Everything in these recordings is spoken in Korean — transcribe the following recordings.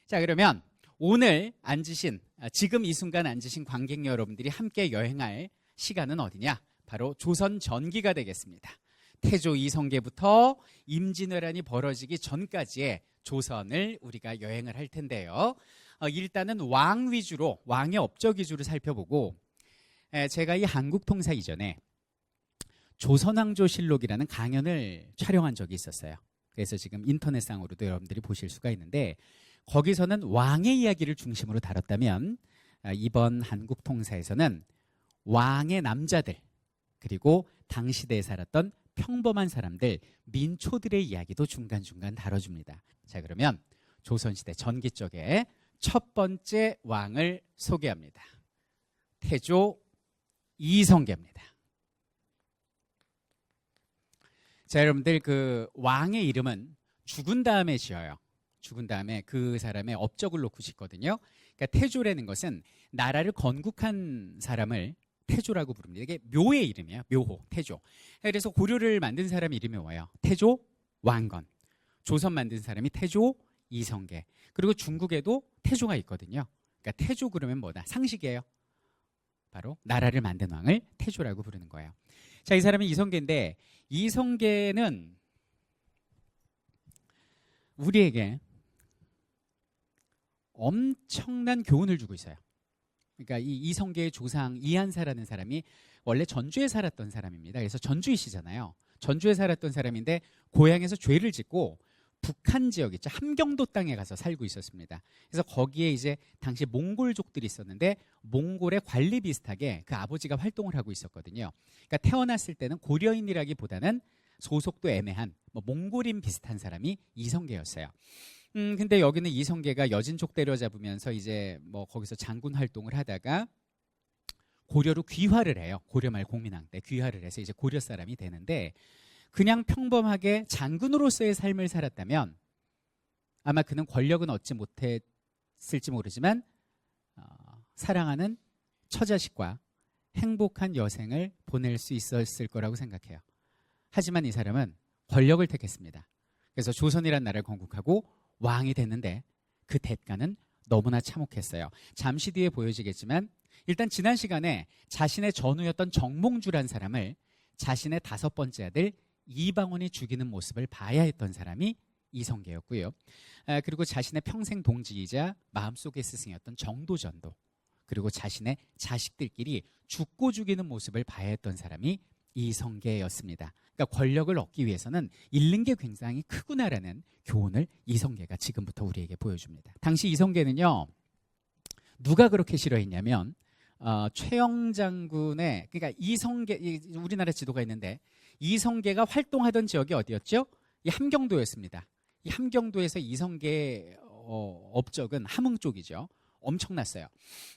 자, 그러면 오늘 앉으신, 지금 이 순간 앉으신 관객 여러분들이 함께 여행할 시간은 어디냐? 바로 조선 전기가 되겠습니다. 태조 이성계부터 임진왜란이 벌어지기 전까지의 조선을 우리가 여행을 할 텐데요. 일단은 왕 위주로, 왕의 업적 위주로 살펴보고, 제가 이 한국통사 이전에 조선왕조실록이라는 강연을 촬영한 적이 있었어요. 그래서 지금 인터넷상으로도 여러분들이 보실 수가 있는데, 거기서는 왕의 이야기를 중심으로 다뤘다면, 이번 한국통사에서는 왕의 남자들, 그리고 당시대에 살았던 평범한 사람들, 민초들의 이야기도 중간중간 다뤄줍니다. 자, 그러면 조선시대 전기 쪽에 첫 번째 왕을 소개합니다. 태조 이성계입니다. 자, 여러분들, 그 왕의 이름은 죽은 다음에 지어요. 죽은 다음에 그 사람의 업적을 놓고 짓거든요. 그러니까 태조라는 것은 나라를 건국한 사람을 태조라고 부릅니다. 이게 묘의 이름이에요. 묘호, 태조. 그래서 고려를 만든 사람 이름이 뭐예요? 태조 왕건. 조선 만든 사람이 태조 이성계. 그리고 중국에도 태조가 있거든요. 그러니까 태조 그러면 뭐다? 상식이에요. 바로 나라를 만든 왕을 태조라고 부르는 거예요. 자, 이 사람이 이성계인데, 이성계는 우리에게 엄청난 교훈을 주고 있어요. 그러니까 이 이성계의 조상 이한사라는 사람이 원래 전주에 살았던 사람입니다. 그래서 전주이시잖아요. 전주에 살았던 사람인데 고향에서 죄를 짓고 북한 지역 있죠. 함경도 땅에 가서 살고 있었습니다. 그래서 거기에 이제 당시 몽골족들이 있었는데 몽골의 관리 비슷하게 그 아버지가 활동을 하고 있었거든요. 그러니까 태어났을 때는 고려인이라기보다는 소속도 애매한 몽골인 비슷한 사람이 이성계였어요. 근데 여기는 이성계가 여진족 때려잡으면서 이제 거기서 장군 활동을 하다가 고려로 귀화를 해요. 고려 말 공민왕 때 귀화를 해서 이제 고려 사람이 되는데, 그냥 평범하게 장군으로서의 삶을 살았다면 아마 그는 권력은 얻지 못했을지 모르지만 사랑하는 처자식과 행복한 여생을 보낼 수 있었을 거라고 생각해요. 하지만 이 사람은 권력을 택했습니다. 그래서 조선이란 나라를 건국하고 왕이 됐는데 그 대가는 너무나 참혹했어요. 잠시 뒤에 보여지겠지만, 일단 지난 시간에 자신의 전우였던 정몽주란 사람을 자신의 5번째 아들 이방원이 죽이는 모습을 봐야 했던 사람이 이성계였고요. 그리고 자신의 평생 동지이자 마음속의 스승이었던 정도전도, 그리고 자신의 자식들끼리 죽고 죽이는 모습을 봐야 했던 사람이 이성계였습니다. 그러니까 권력을 얻기 위해서는 잃는 게 굉장히 크구나라는 교훈을 이성계가 지금부터 우리에게 보여줍니다. 당시 이성계는요, 누가 그렇게 싫어했냐면 최영 장군의, 그러니까 이성계, 우리나라 지도가 있는데 이성계가 활동하던 지역이 어디였죠? 이 함경도였습니다. 이 함경도에서 이성계의 업적은 함흥 쪽이죠. 엄청났어요.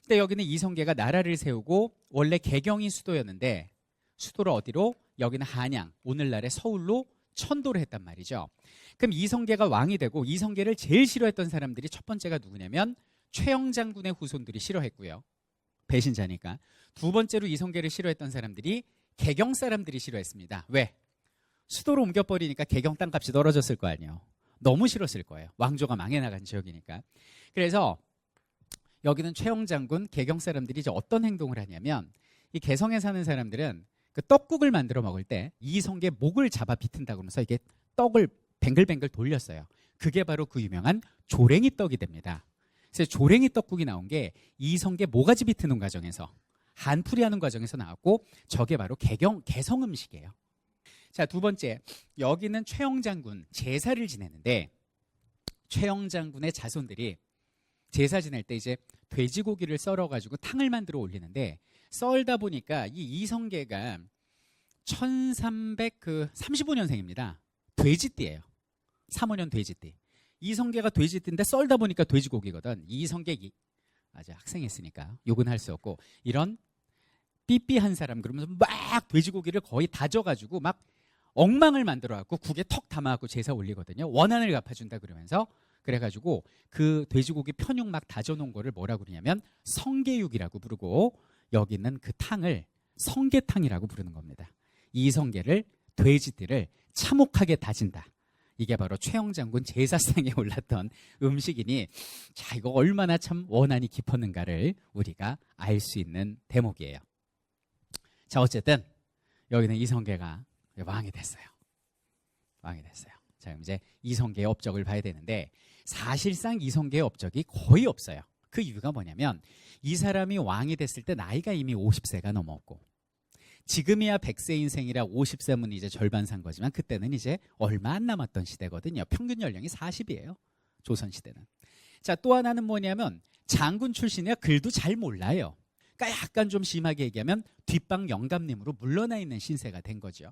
근데 여기는 이성계가 나라를 세우고 원래 개경이 수도였는데 수도를 어디로? 여기는 한양, 오늘날의 서울로 천도를 했단 말이죠. 그럼 이성계가 왕이 되고 이성계를 제일 싫어했던 사람들이 첫 번째가 누구냐면 최영 장군의 후손들이 싫어했고요. 배신자니까. 두 번째로 이성계를 싫어했던 사람들이 개경 사람들이 싫어했습니다. 왜? 수도로 옮겨버리니까 개경 땅값이 떨어졌을 거 아니에요. 너무 싫었을 거예요. 왕조가 망해 나간 지역이니까. 그래서 여기는 최영 장군, 개경 사람들이 이제 어떤 행동을 하냐면, 이 개성에 사는 사람들은 그 떡국을 만들어 먹을 때 이성계 목을 잡아 비튼다 그러면서 이게 떡을 뱅글뱅글 돌렸어요. 그게 바로 그 유명한 조랭이 떡이 됩니다. 그래서 조랭이 떡국이 나온 게 이성계 모가지 비트는 과정에서, 한풀이 하는 과정에서 나왔고, 저게 바로 개성 음식이에요. 자, 두 번째, 여기는 최영 장군 제사를 지내는데, 최영 장군의 자손들이 제사 지낼 때 이제 돼지고기를 썰어가지고 탕을 만들어 올리는데, 썰다 보니까 이 이성계가 1335년생입니다. 돼지띠예요. 35년 돼지띠. 이성계가 돼지띠인데 썰다 보니까 돼지고기거든. 이성계 아직 학생했으니까 욕은 할 수 없고, 이런 삐삐한 사람 그러면서 막 돼지고기를 거의 다져가지고 막 엉망을 만들어갖고 국에 턱 담아갖고 제사 올리거든요. 원한을 갚아준다 그러면서. 그래가지고 그 돼지고기 편육 막 다져놓은 거를 뭐라고 그러냐면 성계육이라고 부르고, 여기 있는 그 탕을 성계탕이라고 부르는 겁니다. 이성계를, 돼지띠를 참혹하게 다진다. 이게 바로 최영 장군 제사상에 올랐던 음식이니 자 이거 얼마나 참 원한이 깊었는가를 우리가 알 수 있는 대목이에요. 자 어쨌든 여기는 이성계가 왕이 됐어요. 왕이 됐어요. 자 그럼 이제 이성계의 업적을 봐야 되는데 사실상 이성계의 업적이 거의 없어요. 그 이유가 뭐냐면 이 사람이 왕이 됐을 때 나이가 이미 50세가 넘었고 지금이야 100세 인생이라 50세면 이제 절반 산 거지만 그때는 이제 얼마 안 남았던 시대거든요. 평균 연령이 40이에요. 조선시대는. 자, 또 하나는 뭐냐면 장군 출신이라 글도 잘 몰라요. 그러니까 약간 좀 심하게 얘기하면 뒷방 영감님으로 물러나 있는 신세가 된 거죠.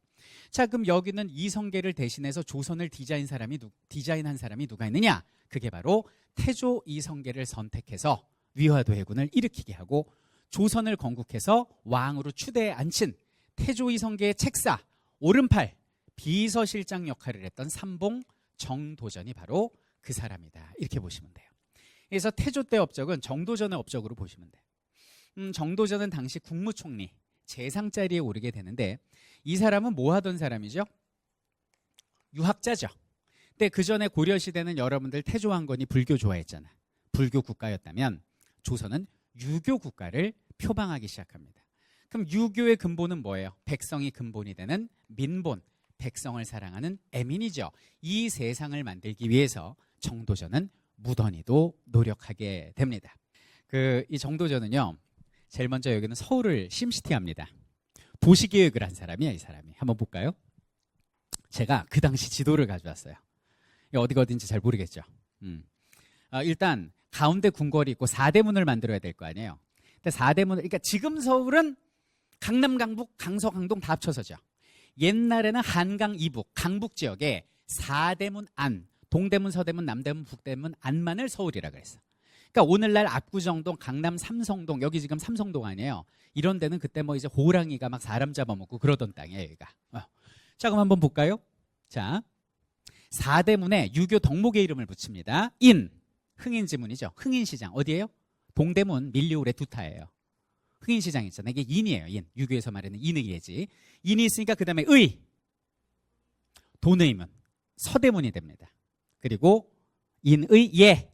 자, 그럼 여기는 이성계를 대신해서 조선을 디자인한 사람이 누가 있느냐? 그게 바로 태조 이성계를 선택해서 위화도 해군을 일으키게 하고 조선을 건국해서 왕으로 추대에 앉힌 태조 이성계의 책사, 오른팔, 비서실장 역할을 했던 삼봉 정도전이 바로 그 사람이다. 이렇게 보시면 돼요. 그래서 태조 때 업적은 정도전의 업적으로 보시면 돼요. 정도전은 당시 국무총리, 재상 자리에 오르게 되는데 이 사람은 뭐 하던 사람이죠? 유학자죠. 근데 그 전에 고려시대는 여러분들 태조 왕건이 불교 좋아했잖아. 불교 국가였다면 조선은 유교 국가를 표방하기 시작합니다. 그럼 유교의 근본은 뭐예요? 백성이 근본이 되는 민본, 백성을 사랑하는 애민이죠. 이 세상을 만들기 위해서 정도전은 무던히도 노력하게 됩니다. 이 정도전은요, 제일 먼저 여기는 서울을 심시티합니다. 도시계획을 한 사람이야, 이 사람이. 한번 볼까요? 제가 그 당시 지도를 가져왔어요. 어디가 어딘지 잘 모르겠죠. 일단 가운데 궁궐이 있고 4대문을 만들어야 될 거 아니에요. 근데 4대문, 그러니까 지금 서울은 강남, 강북, 강서, 강동 다 합쳐서죠. 옛날에는 한강 이북, 강북 지역에 4대문 안, 동대문, 서대문, 남대문, 북대문 안만을 서울이라 그랬어. 그러니까 오늘날 압구정동, 강남 삼성동, 여기 지금 삼성동 아니에요. 이런 데는 그때 뭐 이제 호랑이가 막 사람 잡아먹고 그러던 땅이에요, 여기가. 자, 그럼 한번 볼까요? 자, 4대문에 유교 덕목의 이름을 붙입니다. 흥인지문이죠. 흥인시장 어디예요? 동대문 밀리올의 두타예요. 흥인시장 있잖아요. 이게 인이에요. 인. 유교에서 말하는 인의 예지. 인이 있으니까 그 다음에 돈의문 서대문이 됩니다. 그리고 인의 예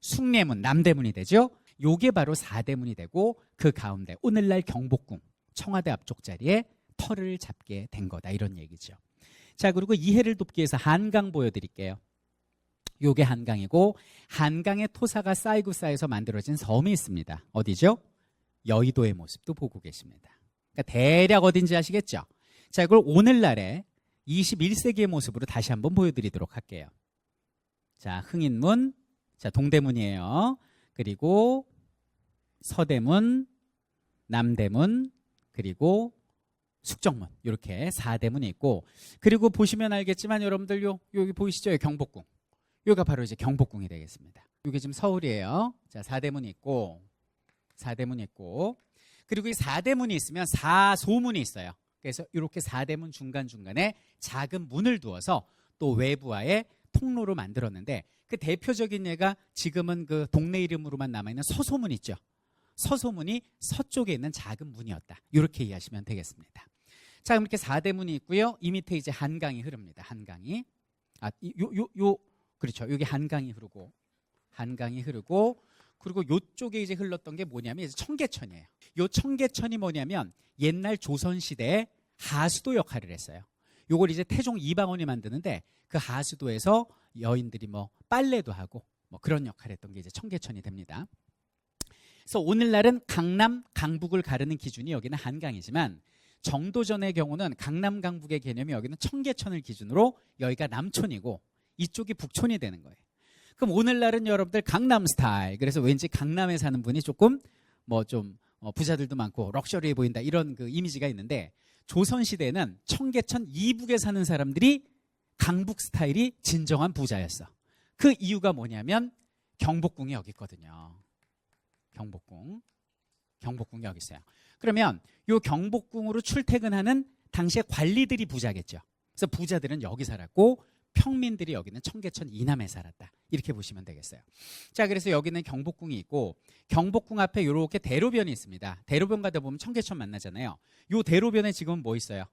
숭례문 남대문이 되죠. 요게 바로 4대문이 되고 그 가운데 오늘날 경복궁 청와대 앞쪽 자리에 터를 잡게 된 거다 이런 얘기죠. 자 그리고 이해를 돕기 위해서 한강 보여드릴게요. 요게 한강이고 한강의 토사가 쌓이고 쌓여서 만들어진 섬이 있습니다. 어디죠? 여의도의 모습도 보고 계십니다. 그러니까 대략 어딘지 아시겠죠? 자 이걸 오늘날의 21세기의 모습으로 다시 한번 보여드리도록 할게요. 자 흥인문, 자 동대문이에요. 그리고 서대문, 남대문, 그리고 숙정문 이렇게 4대문이 있고 그리고 보시면 알겠지만 여러분들 여기 보이시죠? 경복궁. 여기가 바로 이제 경복궁이 되겠습니다. 이게 지금 서울이에요. 자 4대문이 있고 4대문이 있고 그리고 이 4대문이 있으면 4소문이 있어요. 그래서 이렇게 4대문 중간중간에 작은 문을 두어서 또 외부와의 통로로 만들었는데 그 대표적인 예가 지금은 그 동네 이름으로만 남아있는 서소문 있죠. 서소문이 서쪽에 있는 작은 문이었다. 이렇게 이해하시면 되겠습니다. 자, 그럼 이렇게 4대문이 있고요. 이 밑에 이제 한강이 흐릅니다. 한강이. 그렇죠. 여기 한강이 흐르고 그리고 요쪽에 이제 흘렀던 게 뭐냐면 이제 청계천이에요. 요 청계천이 뭐냐면 옛날 조선시대에 하수도 역할을 했어요. 요걸 이제 태종 이방원이 만드는데 그 하수도에서 여인들이 뭐 빨래도 하고 뭐 그런 역할을 했던 게 이제 청계천이 됩니다. 그래서 오늘날은 강남, 강북을 가르는 기준이 여기는 한강이지만 정도전의 경우는 강남, 강북의 개념이 여기는 청계천을 기준으로 여기가 남촌이고 이쪽이 북촌이 되는 거예요. 그럼 오늘날은 여러분들 강남 스타일, 그래서 왠지 강남에 사는 분이 조금 뭐 좀 부자들도 많고 럭셔리해 보인다 이런 그 이미지가 있는데 조선시대에는 청계천 이북에 사는 사람들이 강북 스타일이 진정한 부자였어. 그 이유가 뭐냐면 경복궁이 여기 있거든요. 경복궁이 여기 있어요. 그러면 이 경복궁으로 출퇴근하는 당시에 관리들이 부자겠죠. 그래서 부자들은 여기 살았고 평민들이 여기는 청계천 이남에 살았다. 이렇게 보시면 되겠어요. 자, 그래서 여기는 경복궁이 있고 경복궁 앞에 이렇게 대로변이 있습니다. 대로변 가다 보면 청계천 만나잖아요. 이 대로변에 지금 뭐 있어요?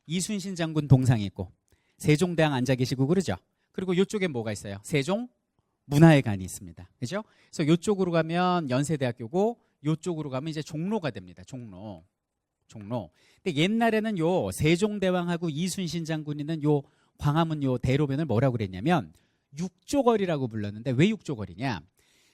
이순신 장군 동상이 있고 세종대왕 앉아 계시고 그러죠. 그리고 이쪽에 뭐가 있어요? 세종 문화회관이 있습니다. 그죠? 그래서 이쪽으로 가면 연세대학교고 이쪽으로 가면 이제 종로가 됩니다. 종로. 근데 옛날에는 요 세종대왕하고 이순신 장군이는 요 광화문 요 대로변을 뭐라고 그랬냐면 육조거리라고 불렀는데 왜 육조거리냐?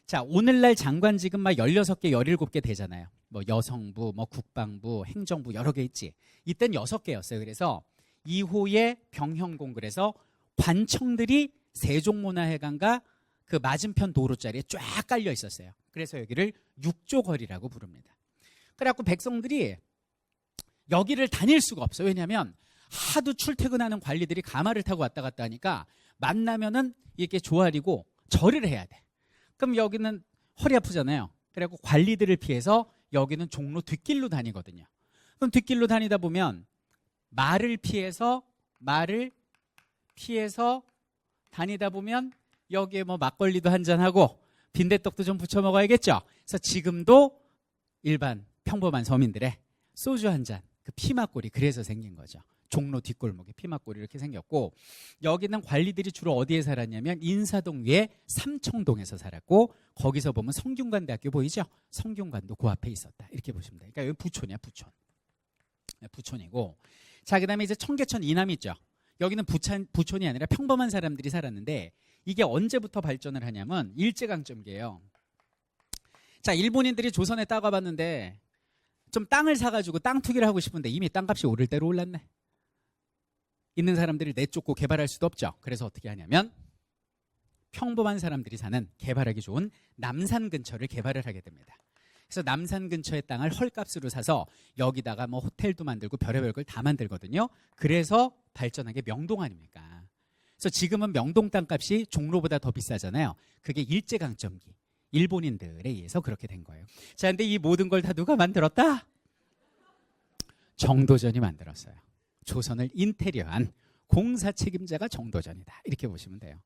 자, 오늘날 장관직은 막 16개, 17개 되잖아요. 뭐 여성부, 뭐 국방부, 행정부 여러 개 있지. 이땐 6개였어요. 그래서 이후에 병형공 그래서 관청들이 세종문화회관과 그 맞은편 도로자리에 쫙 깔려 있었어요. 그래서 여기를 육조거리라고 부릅니다. 그래갖고 백성들이 여기를 다닐 수가 없어요. 왜냐하면 하도 출퇴근하는 관리들이 가마를 타고 왔다 갔다 하니까 만나면은 이렇게 조아리고 절을 해야 돼. 그럼 여기는 허리 아프잖아요. 그래갖고 관리들을 피해서 여기는 종로 뒷길로 다니거든요. 그럼 뒷길로 다니다 보면 말을 피해서 다니다 보면 여기에 뭐 막걸리도 한잔하고 빈대떡도 좀 부쳐 먹어야겠죠. 그래서 지금도 일반 평범한 서민들의 소주 한 잔, 그 피막골이 그래서 생긴 거죠. 종로 뒷골목에 피막골이 이렇게 생겼고, 여기는 관리들이 주로 어디에 살았냐면 인사동 위에 삼청동에서 살았고, 거기서 보면 성균관대학교 보이죠? 성균관도 그 앞에 있었다. 이렇게 보시면 돼요. 그러니까 여기 부촌이야, 부촌. 부촌이고, 자, 그 다음에 이제 청계천 이남 있죠. 여기는 부촌이 아니라 평범한 사람들이 살았는데, 이게 언제부터 발전을 하냐면 일제강점기예요. 자, 일본인들이 조선에 따가 봤는데 좀 땅을 사가지고 땅 투기를 하고 싶은데 이미 땅값이 오를 대로 올랐네. 있는 사람들을 내쫓고 개발할 수도 없죠. 그래서 어떻게 하냐면 평범한 사람들이 사는 개발하기 좋은 남산 근처를 개발을 하게 됩니다. 그래서 남산 근처의 땅을 헐값으로 사서 여기다가 뭐 호텔도 만들고 별의별 걸 다 만들거든요. 그래서 발전한 게 명동 아닙니까? 그래서 지금은 명동 땅값이 종로보다 더 비싸잖아요. 그게 일제강점기 일본인들에 의해서 그렇게 된 거예요. 자, 근데 이 모든 걸 다 누가 만들었다? 정도전이 만들었어요. 조선을 인테리어한 공사 책임자가 정도전이다. 이렇게 보시면 돼요.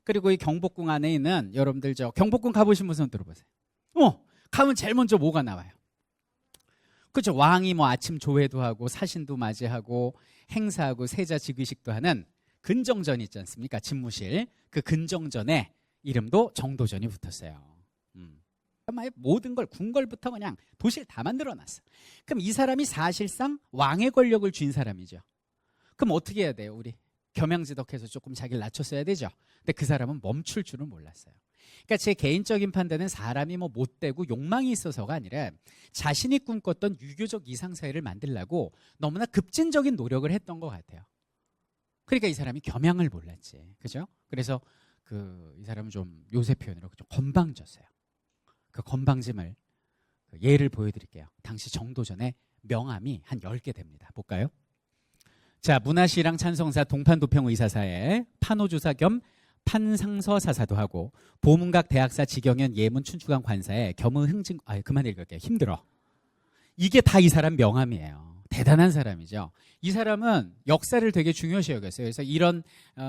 그리고 이 경복궁 안에 있는 여러분들 저 경복궁 가보신 분은 들어보세요. 가면 제일 먼저 뭐가 나와요? 그렇죠. 왕이 뭐 아침 조회도 하고 사신도 맞이하고 행사하고 세자 즉위식도 하는 근정전 있지 않습니까? 집무실. 그 근정전에 이름도 정도전이 붙었어요. 모든 걸 궁궐부터 그냥 도시를 다 만들어놨어. 그럼 이 사람이 사실상 왕의 권력을 쥔 사람이죠. 그럼 어떻게 해야 돼요? 우리 겸양지덕해서 조금 자기를 낮췄어야 되죠. 근데 그 사람은 멈출 줄은 몰랐어요. 그러니까 제 개인적인 판단은 사람이 뭐 못되고 욕망이 있어서가 아니라 자신이 꿈꿨던 유교적 이상사회를 만들려고 너무나 급진적인 노력을 했던 것 같아요. 그러니까 이 사람이 겸양을 몰랐지. 그죠? 그래서 이 사람은 좀 요새 표현으로 좀 건방졌어요. 그 건방짐을 예를 보여드릴게요. 당시 정도전의 명함이 한 10개 됩니다. 볼까요? 자, 문화시랑 찬성사 동판도평 의사사에 판호주사 겸 판상서 사사도 하고 보문각 대학사 지경연 예문 춘추관 관사에 겸의 흥증 그만 읽을게요. 힘들어. 이게 다 이 사람 명함이에요. 대단한 사람이죠. 이 사람은 역사를 되게 중요시 여겼어요. 그래서 이런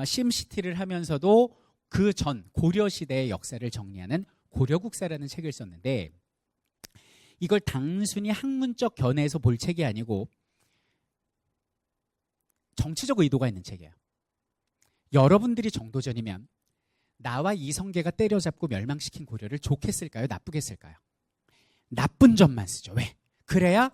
심시티를 하면서도 그 전 고려시대의 역사를 정리하는 고려국사라는 책을 썼는데 이걸 단순히 학문적 견해에서 볼 책이 아니고 정치적 의도가 있는 책이에요. 여러분들이 정도전이면 나와 이성계가 때려잡고 멸망시킨 고려를 좋게 쓸까요? 나쁘게 쓸까요? 나쁜 점만 쓰죠. 왜? 그래야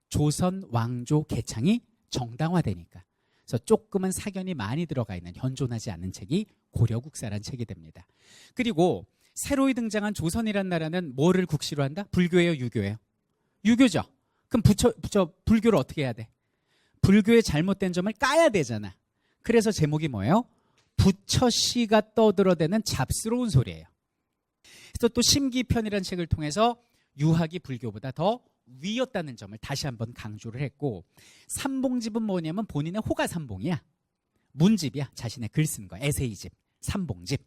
조선 왕조 개창이 정당화되니까. 그래서 조금은 사견이 많이 들어가 있는 현존하지 않는 책이 고려국사란 책이 됩니다. 그리고 새로이 등장한 조선이란 나라는 뭐를 국시로 한다? 불교예요, 유교예요? 유교죠. 그럼 불교를 어떻게 해야 돼? 불교의 잘못된 점을 까야 되잖아. 그래서 제목이 뭐예요? 부처씨가 떠들어대는 잡스러운 소리예요. 그래서 또 심기편이라는 책을 통해서 유학이 불교보다 더 위였다는 점을 다시 한번 강조를 했고 삼봉집은 뭐냐면 본인의 호가 삼봉이야. 문집이야. 자신의 글 쓴 거. 에세이집. 삼봉집.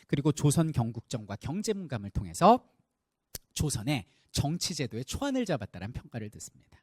그리고 조선 경국정과 경제문감을 통해서 조선의 정치제도의 초안을 잡았다는 평가를 듣습니다.